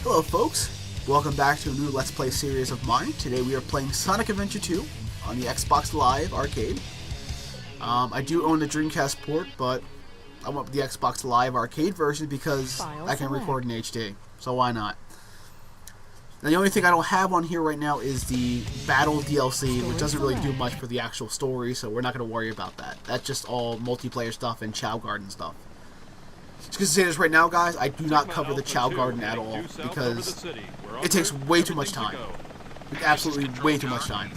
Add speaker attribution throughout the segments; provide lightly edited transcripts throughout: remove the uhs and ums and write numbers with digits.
Speaker 1: Hello folks, welcome back to a new Let's Play series of mine. Today we are playing Sonic Adventure 2 on the Xbox Live Arcade. I do own the Dreamcast port, but I went with the Xbox Live Arcade version because I can record in HD, so why not? Now the only thing I don't have on here right now is the Battle DLC, which doesn't really do much for the actual story, so we're not going to worry about that. That's just all multiplayer stuff and Chow Garden stuff. Just going to say this right now, guys, I do not cover the Chow Garden at all, because it takes way too much time. Like, absolutely way too much time.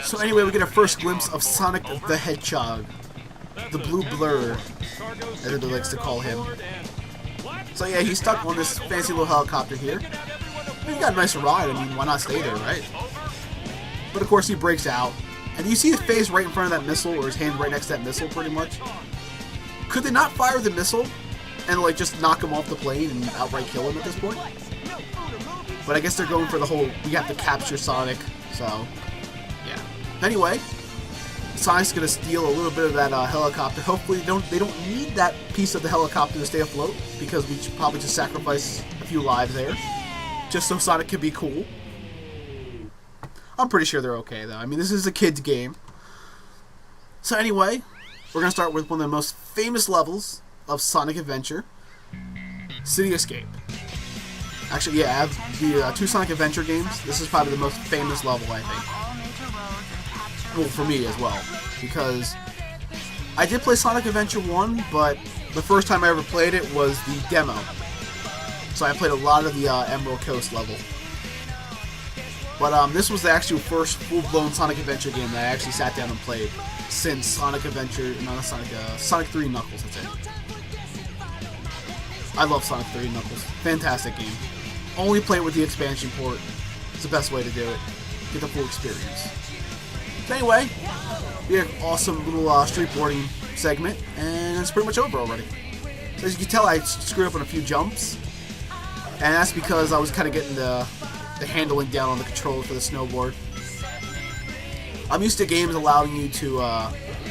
Speaker 1: So anyway, we get a first glimpse of Sonic the Hedgehog, the Blue Blur, as everybody likes to call him. So yeah, he's stuck on this fancy little helicopter here. He got a nice ride, I mean, why not stay there, right? But of course he breaks out, and you see his face right in front of that missile, or his hand right next to that missile, pretty much. Could they not fire the missile and like just knock him off the plane and outright kill him at this point? But I guess they're going for the whole we have to capture Sonic, so yeah. Anyway, Sonic's gonna steal a little bit of that helicopter. Hopefully they don't need that piece of the helicopter to stay afloat, because we should probably just sacrifice a few lives there, just so Sonic can be cool. I'm pretty sure they're okay though. I mean, this is a kid's game. So anyway, we're going to start with one of the most famous levels of Sonic Adventure, City Escape. Actually, yeah, out of the two Sonic Adventure games, this is probably the most famous level, I think. Well, for me as well, because I did play Sonic Adventure 1, but the first time I ever played it was the demo. So I played a lot of the Emerald Coast level. But this was the actual first full-blown Sonic Adventure game that I actually sat down and played since Sonic Adventure, not Sonic, Sonic 3 Knuckles, that's it. I love Sonic 3 Knuckles. Fantastic game. Only play it with the expansion port. It's the best way to do it. Get the full experience. So anyway, we have an awesome little streetboarding segment, and it's pretty much over already. So as you can tell, I screwed up on a few jumps, and that's because I was kind of getting the handling down on the controls for the snowboard. I'm used to games allowing you to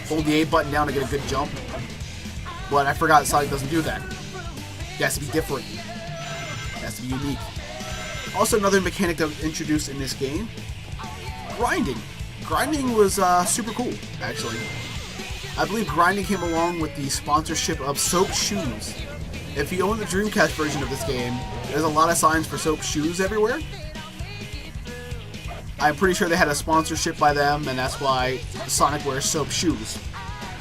Speaker 1: hold the A button down to get a good jump, but I forgot Sonic doesn't do that. It has to be different. It has to be unique. Also, another mechanic that was introduced in this game, grinding. Grinding was super cool, actually. I believe grinding came along with the sponsorship of Soap Shoes. If you own the Dreamcast version of this game, there's a lot of signs for Soap Shoes everywhere. I'm pretty sure they had a sponsorship by them, and that's why Sonic wears soap shoes.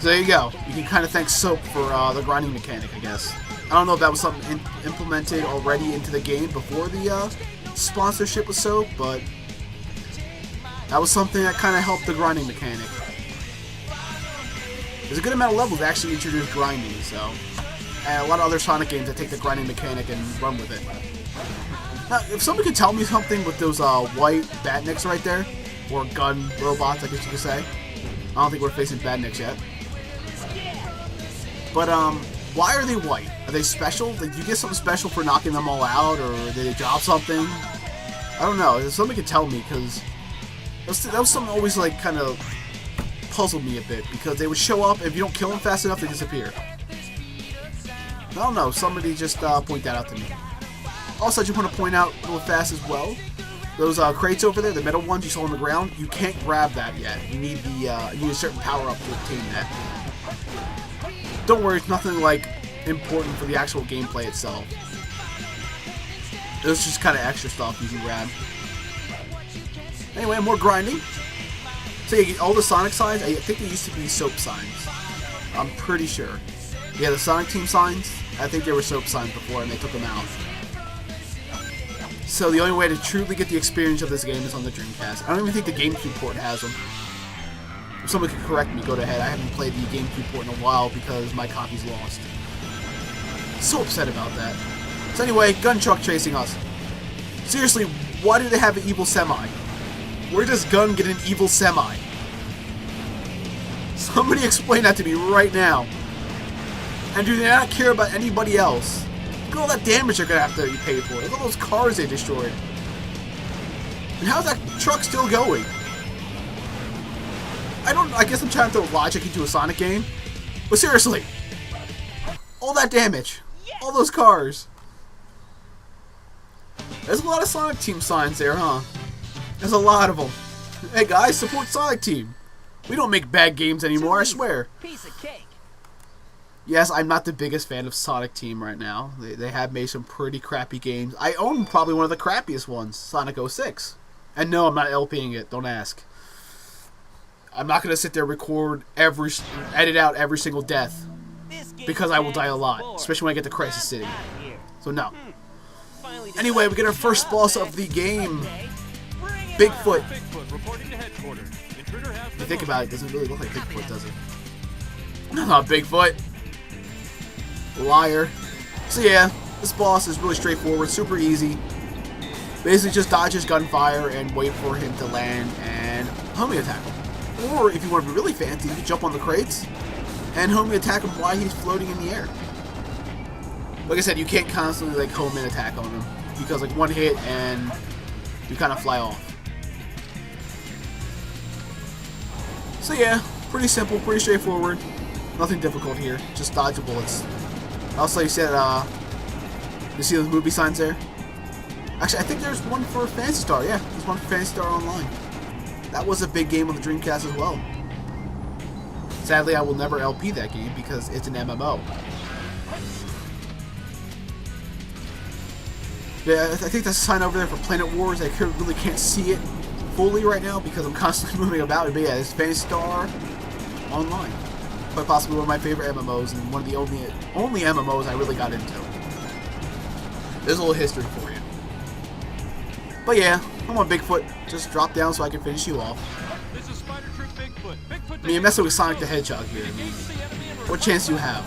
Speaker 1: So there you go. You can kind of thank soap for the grinding mechanic, I guess. I don't know if that was something implemented already into the game before the sponsorship with soap, but that was something that kind of helped the grinding mechanic. There's a good amount of levels that actually introduce grinding, so, and a lot of other Sonic games that take the grinding mechanic and run with it. Now, if somebody could tell me something with those white badniks right there, or gun robots, I guess you could say. I don't think we're facing badniks yet. But why are they white? Are they special? Like, do you get something special for knocking them all out, or did they drop something? I don't know. If somebody could tell me, because that was something that always like kind of puzzled me a bit, because they would show up, if you don't kill them fast enough, they disappear. I don't know. Somebody just point that out to me. Also, I just want to point out real fast as well, those crates over there, the metal ones you saw on the ground, you can't grab that yet. You need you need a certain power up to obtain that. Don't worry, it's nothing like important for the actual gameplay itself. It was just kind of extra stuff you can grab. Anyway, more grinding. So you get all the Sonic signs. I think they used to be soap signs. I'm pretty sure. Yeah, the Sonic Team signs. I think they were soap signs before, and they took them out. So the only way to truly get the experience of this game is on the Dreamcast. I don't even think the GameCube port has them. If someone could correct me, go ahead. I haven't played the GameCube port in a while because my copy's lost. So upset about that. So anyway, gun truck chasing us. Seriously, why do they have an evil semi? Where does Gun get an evil semi? Somebody explain that to me right now. And do they not care about anybody else? Look at all that damage they're going to have to pay for. Look at all those cars they destroyed. And how's that truck still going? I guess I'm trying to throw logic into a Sonic game. But seriously, all that damage, all those cars. There's a lot of Sonic Team signs there, huh? There's a lot of them. Hey guys, support Sonic Team. We don't make bad games anymore, I swear.
Speaker 2: Piece of cake.
Speaker 1: Yes, I'm not the biggest fan of Sonic Team right now. They have made some pretty crappy games. I own probably one of the crappiest ones, Sonic 06. And no, I'm not LPing it, don't ask. I'm not going to sit there and edit out every single death. Because I will die a lot, especially when I get to Crisis City. So no. Anyway, we get our first boss of the game. Bigfoot. If you think about it, it doesn't really look like Bigfoot, does it? No, not Bigfoot. Liar. So yeah, this boss is really straightforward, super easy. Basically just dodge his gunfire and wait for him to land and homing attack him. Or if you want to be really fancy, you can jump on the crates and homing attack him while he's floating in the air. Like I said, you can't constantly like home in attack on him because like one hit and you kind of fly off. So yeah, pretty simple, pretty straightforward. Nothing difficult here. Just dodge the bullets. Also, you said, you see those movie signs there? Actually, I think there's one for Phantasy Star. Yeah, there's one for Phantasy Star Online. That was a big game on the Dreamcast as well. Sadly, I will never LP that game because it's an MMO. Yeah, I think that's a sign over there for Planet Wars. I really can't see it fully right now because I'm constantly moving about. But yeah, it's Phantasy Star Online. Quite possibly one of my favorite MMOs and one of the only MMOs I really got into. There's a little history for you. But yeah, come on Bigfoot, just drop down so I can finish you off.
Speaker 3: This is Spider Troop Bigfoot.
Speaker 1: I mean, you're messing with Sonic the Hedgehog here. I mean, what chance do you have?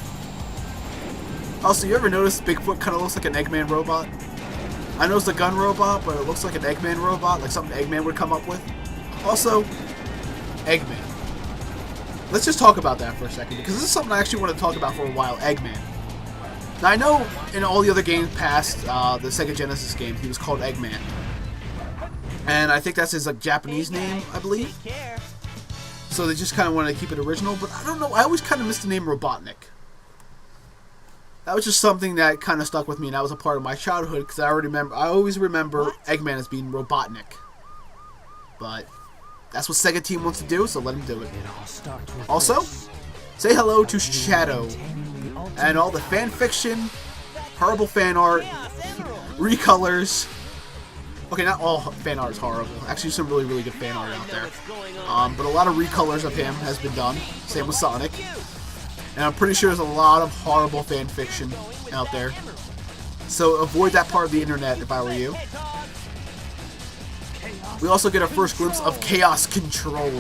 Speaker 1: Also, you ever notice Bigfoot kind of looks like an Eggman robot? I know it's a gun robot, but it looks like an Eggman robot, like something Eggman would come up with. Also, Eggman. Let's just talk about that for a second, because this is something I actually want to talk about for a while, Eggman. Now, I know in all the other games past the Sega Genesis game, he was called Eggman. And I think that's his like Japanese name, I believe. So they just kind of wanted to keep it original, but I don't know, I always kind of missed the name Robotnik. That was just something that kind of stuck with me, and that was a part of my childhood, because I always remember Eggman as being Robotnik. But that's what Sega Team wants to do, so let him do it. Also, say hello to Shadow and all the fan fiction, horrible fan art, recolors. Okay, not all fan art is horrible. Actually, some really, really good fan art out there. But a lot of recolors of him has been done. Same with Sonic. And I'm pretty sure there's a lot of horrible fan fiction out there. So avoid that part of the internet if I were you. We also get our first glimpse of Chaos Control.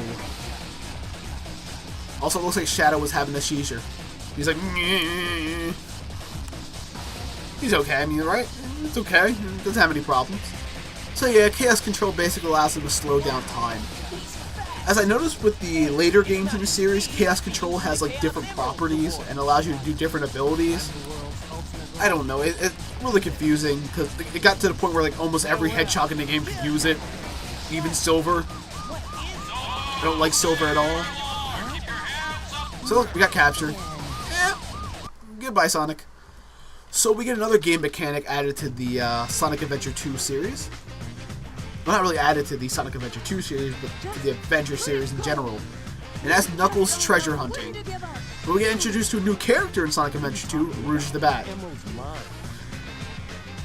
Speaker 1: Also, it looks like Shadow was having a seizure. He's like, nyeh. He's okay, I mean, right? It's okay. He doesn't have any problems. So yeah, Chaos Control basically allows him to slow down time. As I noticed with the later games in the series, Chaos Control has like different properties and allows you to do different abilities. I don't know, it's really confusing because it got to the point where like almost every hedgehog in the game could use it. Even Silver. I don't like Silver at all. So look, we got captured. Yeah. Goodbye, Sonic. So we get another game mechanic added to the Sonic Adventure 2 series. Well, not really added to the Sonic Adventure 2 series, but to the Adventure series in general. And that's Knuckles treasure hunting. But we get introduced to a new character in Sonic Adventure 2, Rouge the Bat.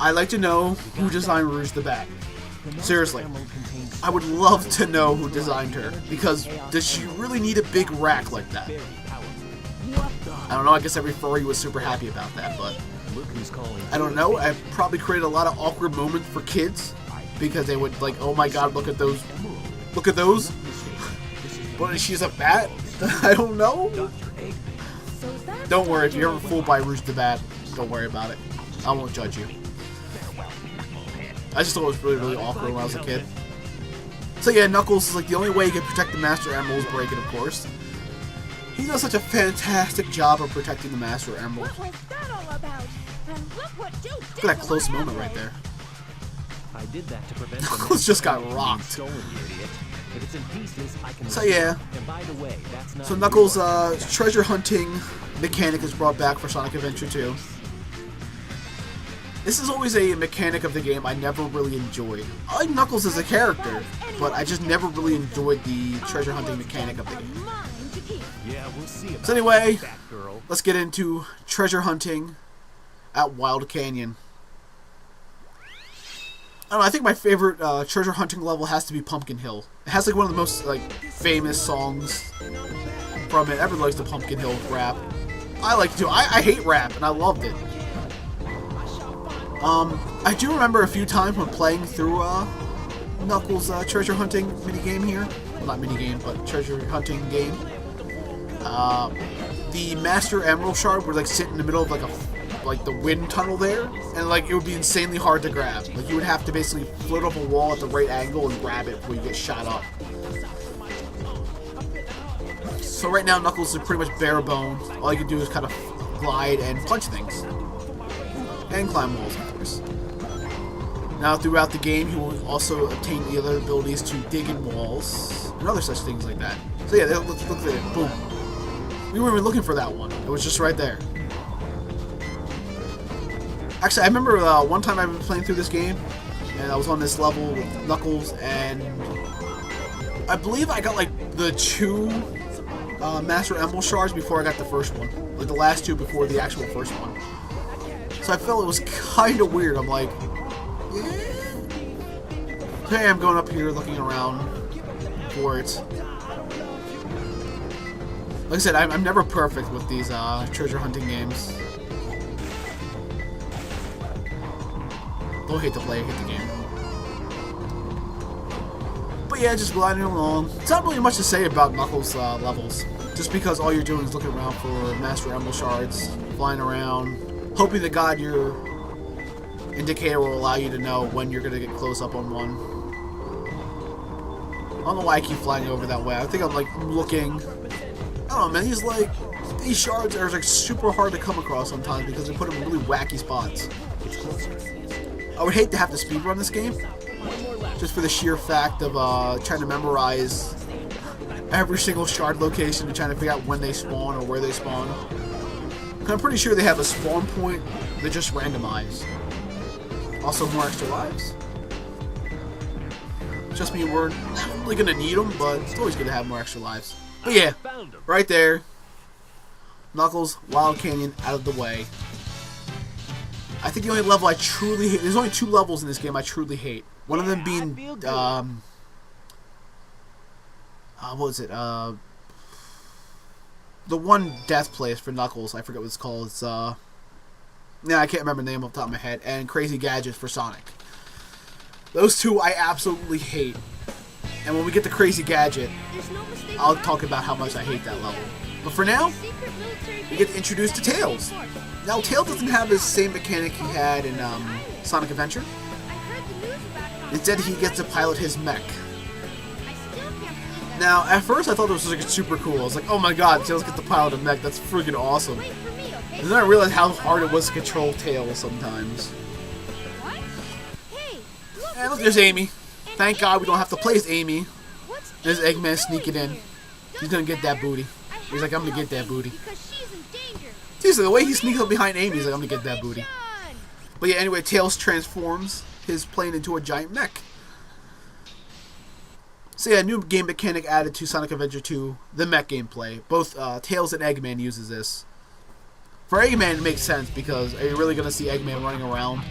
Speaker 1: I'd like to know who designed Rouge the Bat. Seriously. I would love to know who designed her, because does she really need a big rack like that? I don't know, I guess every furry was super happy about that, but I don't know, I probably created a lot of awkward moments for kids, because they would like, oh my god, look at those, but she's a bat? I don't know. Don't worry, if you're ever fooled by Rouge the Bat, don't worry about it, I won't judge you. I just thought it was really, really awkward when I was a kid. So yeah, Knuckles is like the only way you can protect the Master Emerald is break it, of course. He does such a fantastic job of protecting the Master Emerald.
Speaker 4: What was that all about? And look what you did.
Speaker 1: Look at that close moment right there.
Speaker 2: I did that to prevent
Speaker 1: Knuckles just got rocked. So yeah. So Knuckles' treasure hunting mechanic is brought back for Sonic Adventure 2. this is always a mechanic of the game I never really enjoyed. I like Knuckles as a character, but I just never really enjoyed the treasure hunting mechanic of the game.
Speaker 2: Yeah, we'll see about
Speaker 1: So anyway,
Speaker 2: that, girl.
Speaker 1: let's get into treasure hunting at Wild Canyon. I don't know, I think my favorite treasure hunting level has to be Pumpkin Hill. It has like one of the most like famous songs from it. Everyone likes the Pumpkin Hill rap. I like it too. I hate rap, and I loved it. I do remember a few times when playing through Knuckles' treasure hunting minigame here. Well, not minigame, but treasure hunting game. The Master Emerald Shard would like sit in the middle of like the wind tunnel there, and like it would be insanely hard to grab. Like you would have to basically float up a wall at the right angle and grab it before you get shot up. So right now Knuckles is pretty much bare bones. All you can do is kind of glide and punch things. And climb walls, of course. Now throughout the game he will also obtain the other abilities to dig in walls and other such things like that. So yeah, look at it. Boom. We weren't even looking for that one. It was just right there. Actually, I remember one time I was playing through this game, and I was on this level with Knuckles, and I believe I got like the 2 Master Emerald Shards before I got the first one. Like the last 2 before the actual first one. So I felt it was kind of weird. I'm like, yeah. Okay, I'm going up here looking around for it. Like I said, I'm never perfect with these treasure hunting games. Don't hate the player, hate the game. But yeah, just gliding along. It's not really much to say about Knuckles levels. Just because all you're doing is looking around for Master Emerald Shards, flying around, hoping to God your indicator will allow you to know when you're going to get close up on one. I don't know why I keep flying over that way. I think I'm like looking... I don't know, man. These shards are like super hard to come across sometimes because they put them in really wacky spots. I would hate to have to speedrun this game, just for the sheer fact of trying to memorize every single shard location and trying to figure out when they spawn or where they spawn. I'm pretty sure they have a spawn point that just randomized. Also, more extra lives. Just mean we're not really gonna need them, but it's always good to have more extra lives. But yeah, right there, Knuckles, Wild Canyon, out of the way. I think the only level I truly hate, there's only 2 levels in this game I truly hate. One of them being, what was it, the one death place for Knuckles, I forget what it's called, it's, I can't remember the name off the top of my head, and Crazy Gadgets for Sonic. Those 2 I absolutely hate. And when we get to Crazy Gadget, I'll talk about how much I hate that level. But for now, we get introduced to Tails. Now, Tails doesn't have the same mechanic he had in Sonic Adventure. Instead, he gets to pilot his mech. Now, at first, I thought this was like super cool. I was like, oh my god, Tails gets to pilot a mech. That's freaking awesome. And then I realized how hard it was to control Tails sometimes. And look, there's Amy. Thank God we don't have to play as Amy. There's Eggman sneaking in. He's gonna get that booty. He's like, I'm gonna get that booty. Seriously, the way he sneaks up behind Amy, he's like, I'm gonna get that booty. But yeah, anyway, Tails transforms his plane into a giant mech. So yeah, new game mechanic added to Sonic Adventure 2, the mech gameplay. Both Tails and Eggman uses this. For Eggman, it makes sense because are you really gonna see Eggman running around?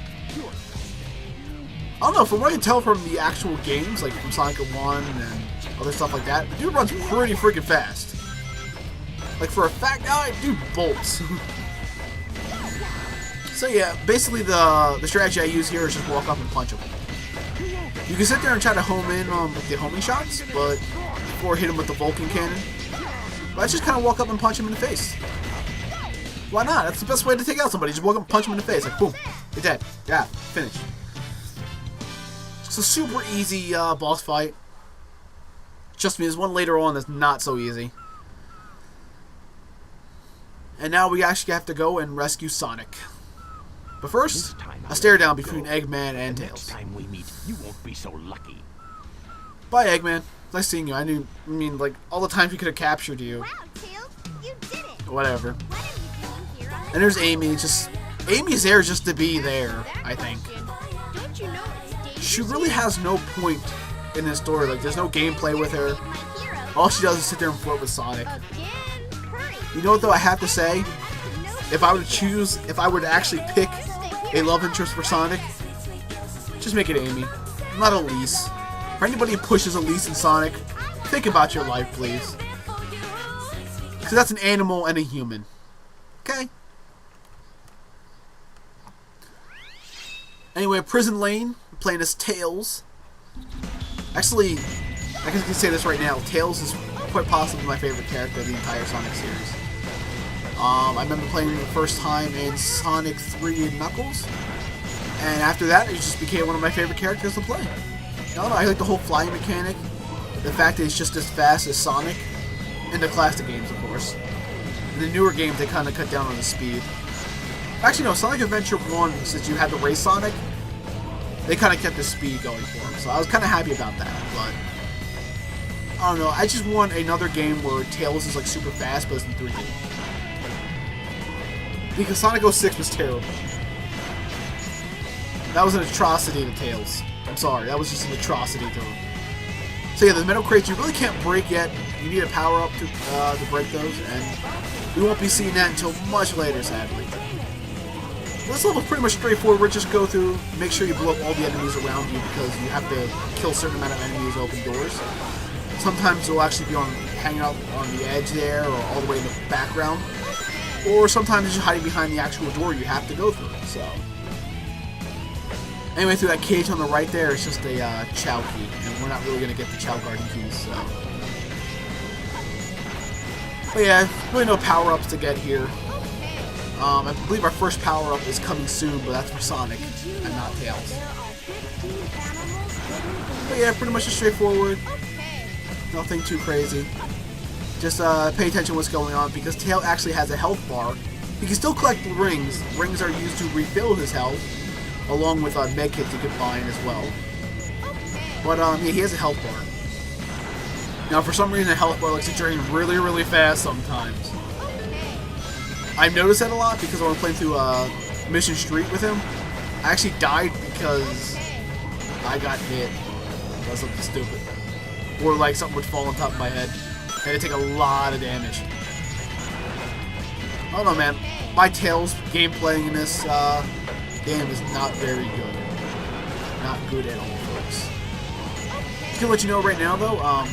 Speaker 1: I don't know, from what I can tell from the actual games, like from Sonic 1 and other stuff like that, the dude runs pretty freaking fast. Like for a fat guy, dude bolts. So yeah, basically the strategy I use here is just walk up and punch him. You can sit there and try to home in with the homing shots, but or hit him with the Vulcan cannon. But I just kind of walk up and punch him in the face. Why not? That's the best way to take out somebody. Just walk up and punch him in the face, like boom, you're dead. Yeah, finish. It's a super easy boss fight. Trust me, there's one later on that's not so easy. And now we actually have to go and rescue Sonic. But first, a stare down between Eggman and Tails.
Speaker 5: Next time we meet, you won't be so lucky.
Speaker 1: Bye, Eggman. Nice seeing you. I mean, like, all the times we could have captured you.
Speaker 4: Wow, Tails, you did it.
Speaker 1: Whatever.
Speaker 4: What are you doing here on
Speaker 1: And there's Amy, just Amy's there just to be there, I think.
Speaker 4: Don't you know it's dangerous?
Speaker 1: She really has no point in this story. Like, there's no gameplay with her.
Speaker 4: My hero.
Speaker 1: All she does is sit there and flirt with Sonic.
Speaker 4: Again. Hurry.
Speaker 1: You know what, though, I have to say?
Speaker 4: No.
Speaker 1: If I would actually pick a love interest for Sonic, just make it Amy, not Elise. For anybody who pushes Elise and Sonic, think about your life, please. Because that's an animal and a human. Okay? Anyway, Prison Lane, we're playing as Tails. Actually, I can say this right now, Tails is quite possibly my favorite character of the entire Sonic series. I remember playing the first time in Sonic 3 and Knuckles, and after that, it just became one of my favorite characters to play. I don't know, I like the whole flying mechanic, the fact that it's just as fast as Sonic, in the classic games, of course. In the newer games, they kind of cut down on the speed. Actually, no, Sonic Adventure 1, since you had the race Sonic, they kind of kept the speed going for him, so I was kind of happy about that, but I don't know, I just want another game where Tails is like super fast, but it's in 3D. Because Sonic 06 was terrible. That was an atrocity to Tails. I'm sorry, that was just an atrocity to him. So yeah, the metal crates you really can't break yet. You need a power up to break those, and we won't be seeing that until much later, sadly. This level's pretty much straightforward. We'll just go through, make sure you blow up all the enemies around you because you have to kill a certain amount of enemies to open doors. Sometimes they'll actually be hanging out on the edge there or all the way in the background. Or sometimes they're just hiding behind the actual door you have to go through. So anyway, through that cage on the right there, it's just a Chow key, and we're not really going to get the Chow Garden keys, so. But yeah, really no power-ups to get here. I believe our first power-up is coming soon, but that's for Sonic and not Tails. But yeah, pretty much just straightforward. Nothing too crazy. Just pay attention to what's going on, because Tails actually has a health bar. He can still collect the rings. Rings are used to refill his health, along with medkits you can find as well. But yeah, he has a health bar. Now, for some reason, a health bar likes to drain really, really fast sometimes. I've noticed that a lot because when I'm playing through Mission Street with him, I actually died because I got hit by something stupid. Or like something would fall on top of my head. I had to take a lot of damage. I don't know, man. My Tails gameplay in this game is not very good. Not good at all, folks. Just gonna let you know right now, though,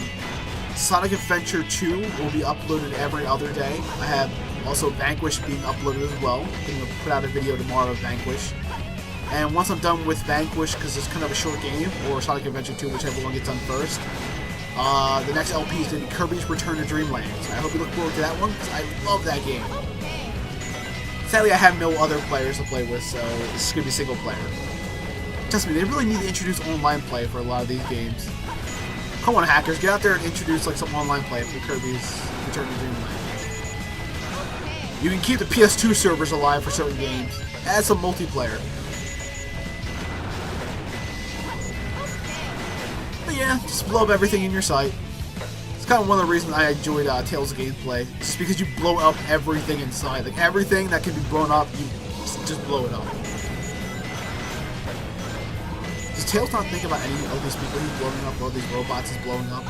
Speaker 1: Sonic Adventure 2 will be uploaded every other day. I have also Vanquish being uploaded as well. I'm going to put out a video tomorrow of Vanquish. And once I'm done with Vanquish, because it's kind of a short game, or Sonic Adventure 2, whichever one gets done first, the next LP is going to be Kirby's Return to Dreamland. So I hope you look forward to that one, because I love that game. Sadly, I have no other players to play with, so this is going to be single player. Trust me, they really need to introduce online play for a lot of these games. Come on, hackers, get out there and introduce like some online play for Kirby's Return to Dreamland. You can keep the PS2 servers alive for certain games. Add some multiplayer. But yeah, just blow up everything in your sight. It's kind of one of the reasons I enjoyed Tails' gameplay. Just because you blow up everything in sight. Like everything that can be blown up, you just blow it up. Does Tails not think about any of these people he's blowing up, or these robots he's blowing up?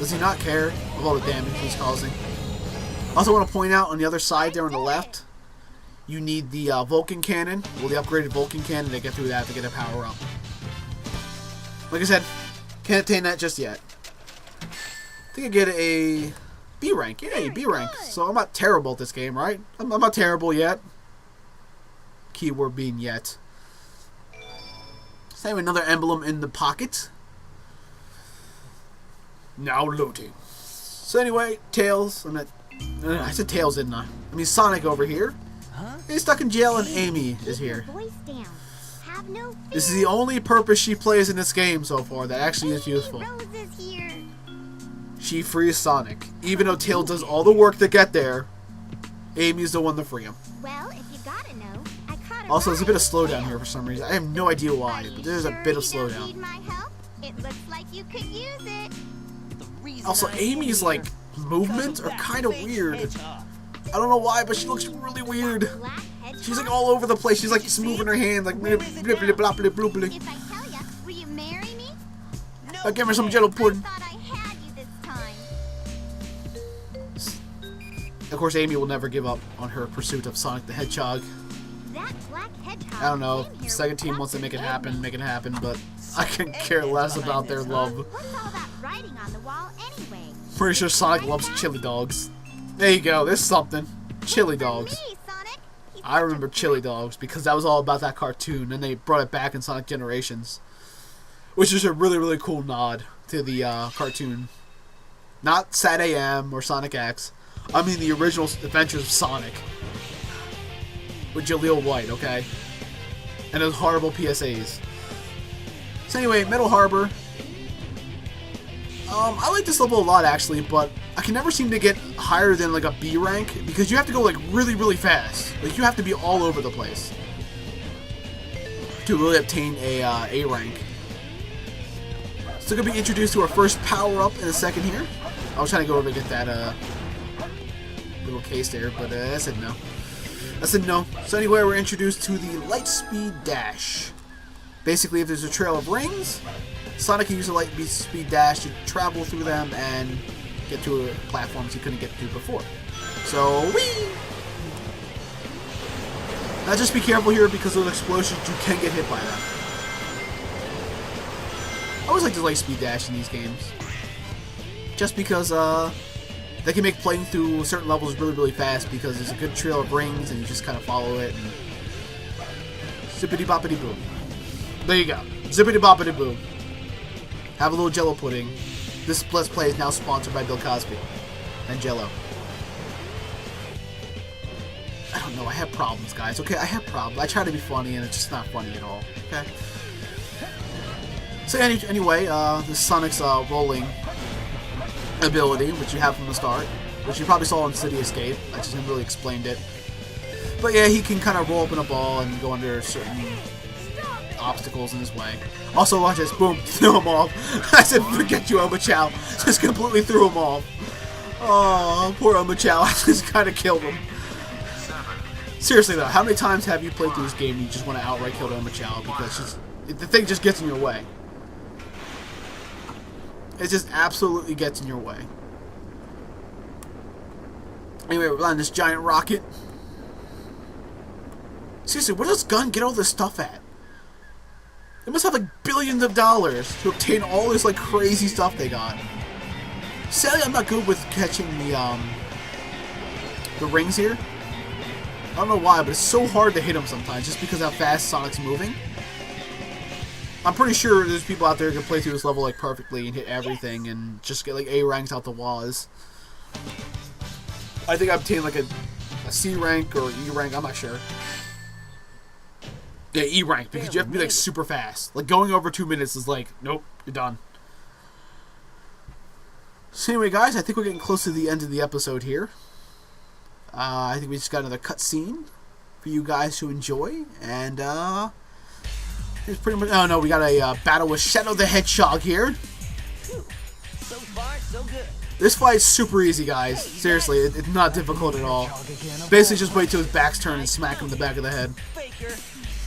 Speaker 1: Does he not care of all the damage he's causing? Also want to point out, on the other side there on the left, you need the Vulcan Cannon, or the upgraded Vulcan Cannon to get through that to get a power up. Like I said, can't attain that just yet. I think I get a B rank. Yay, B rank. So I'm not terrible at this game, right? I'm not terrible yet. Keyword being yet. Save another emblem in the pocket. Now loading. So anyway, Tails. I said Tails, didn't I? I mean Sonic over here. Huh? He's stuck in jail and Amy is here. This is the only purpose she plays in this game so far that actually is useful. She frees Sonic. Even though Tails does all the work to get there, Amy's the one to free him.
Speaker 4: Well, if you gotta know, I caught
Speaker 1: Also, there's a bit of slowdown here for some reason. I have no idea why, but there's a bit of slowdown.
Speaker 4: It looks like you could use it.
Speaker 1: Also, Amy's movements are kind of weird. I don't know why, but she looks really weird. She's like all over the place. She's like just moving her hands like blip, blip, blip, blop, blip, blop, blip.
Speaker 4: If I tell ya, will you marry me?
Speaker 1: I'll give her some jello pudding.
Speaker 4: I thought I had you this time.
Speaker 1: Of course, Amy will never give up on her pursuit of Sonic the Hedgehog.
Speaker 4: That black hedgehog.
Speaker 1: I don't know.
Speaker 4: came
Speaker 1: If
Speaker 4: here
Speaker 1: second team
Speaker 4: with
Speaker 1: wants to make it happen,
Speaker 4: Eggman.
Speaker 1: make it happen, but I can care less about their love.
Speaker 4: What's all that writing on the wall anyway?
Speaker 1: Pretty sure Sonic loves chili dogs. There you go, there's something. Chili dogs.
Speaker 4: Me, Sonic. He's
Speaker 1: I remember chili dogs because that was all about that cartoon, and they brought it back in Sonic Generations. Which is a really, really cool nod to the cartoon. Not Sad AM or Sonic X. I mean the original Adventures of Sonic. With Jaleel White, okay? And those horrible PSAs. So anyway, Metal Harbor. I like this level a lot actually, but I can never seem to get higher than like a B rank because you have to go like really, really fast. Like you have to be all over the place to really obtain a rank. So gonna be introduced to our first power up in a second here. I was trying to go over to get that little case there, but I said no. I said no. So anyway, we're introduced to the Light Speed Dash. Basically, if there's a trail of rings, Sonic can use a Light Speed Dash to travel through them and get to platforms he couldn't get to before. So, whee! Now just be careful here because those explosions, you can get hit by them. I always like the Light Speed Dash in these games. Just because, they can make playing through certain levels really, really fast because there's a good trail of rings and you just kind of follow it and zippity boppity boom. There you go. Zippity boppity boom. Have a little jello pudding. This Let's Play is now sponsored by Bill Cosby and Jello. I don't know, I have problems, guys. Okay, I have problems. I try to be funny and it's just not funny at all. Okay? So anyway, this is Sonic's rolling ability, which you have from the start, which you probably saw in City Escape. I just haven't really explained it. But yeah, he can kind of roll up in a ball and go under certain obstacles in his way. Also, watch this. Boom. Threw him off. I said, forget you, Oma Chow. Just completely threw him off. Oh, poor Oma Chow. I just kind of killed him. Seriously, though, how many times have you played through this game and you just want to outright kill Oma Chow because the thing just gets in your way? It just absolutely gets in your way. Anyway, we're on this giant rocket. Seriously, where does Gun get all this stuff at? They must have like billions of dollars to obtain all this like crazy stuff they got. Sadly, I'm not good with catching the rings here. I don't know why, but it's so hard to hit them sometimes just because of how fast Sonic's moving. I'm pretty sure there's people out there who can play through this level like perfectly and hit everything and just get like A ranks out the waz. I think I obtained like a C rank or E rank, I'm not sure. Yeah, E rank, because you have to be like super fast. Like going over 2 minutes is like, nope, you're done. So anyway guys, I think we're getting close to the end of the episode here. I think we just got another cutscene for you guys to enjoy, and it's pretty much. Oh no, we got a battle with Shadow the Hedgehog here.
Speaker 2: So far, so good.
Speaker 1: This fight's super easy, guys. Seriously, it's not difficult at all. Basically, just wait till his back's turned and smack him in the back of the head.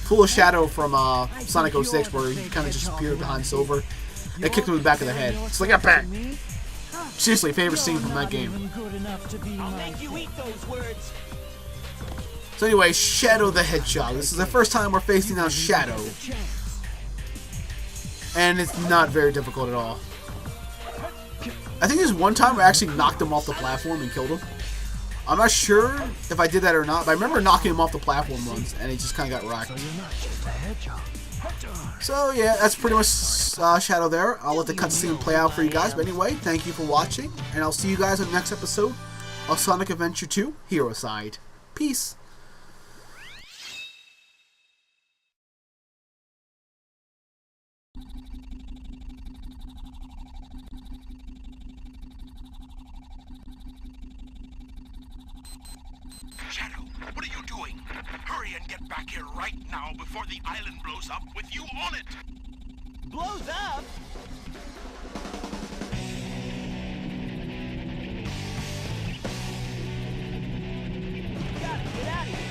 Speaker 1: Pull a Shadow from Sonic 06, where he kind of just appeared behind Silver and kicked him in the back of the head. It's like, yeah, back. Seriously, favorite scene from that game.
Speaker 2: I'll make you eat those words.
Speaker 1: So anyway, Shadow the Hedgehog. This is the first time we're facing now Shadow. And it's not very difficult at all. I think there's one time I actually knocked him off the platform and killed him. I'm not sure if I did that or not, but I remember knocking him off the platform once, and he just kind of got rocked. So yeah, that's pretty much Shadow there. I'll let the cutscene play out for you guys, but anyway, thank you for watching, and I'll see you guys on the next episode of Sonic Adventure 2 Hero Side. Peace.
Speaker 5: Shadow, what are you doing? Hurry and get back here right now before the island blows up with you on it!
Speaker 2: Blows up? Gotta get out of here.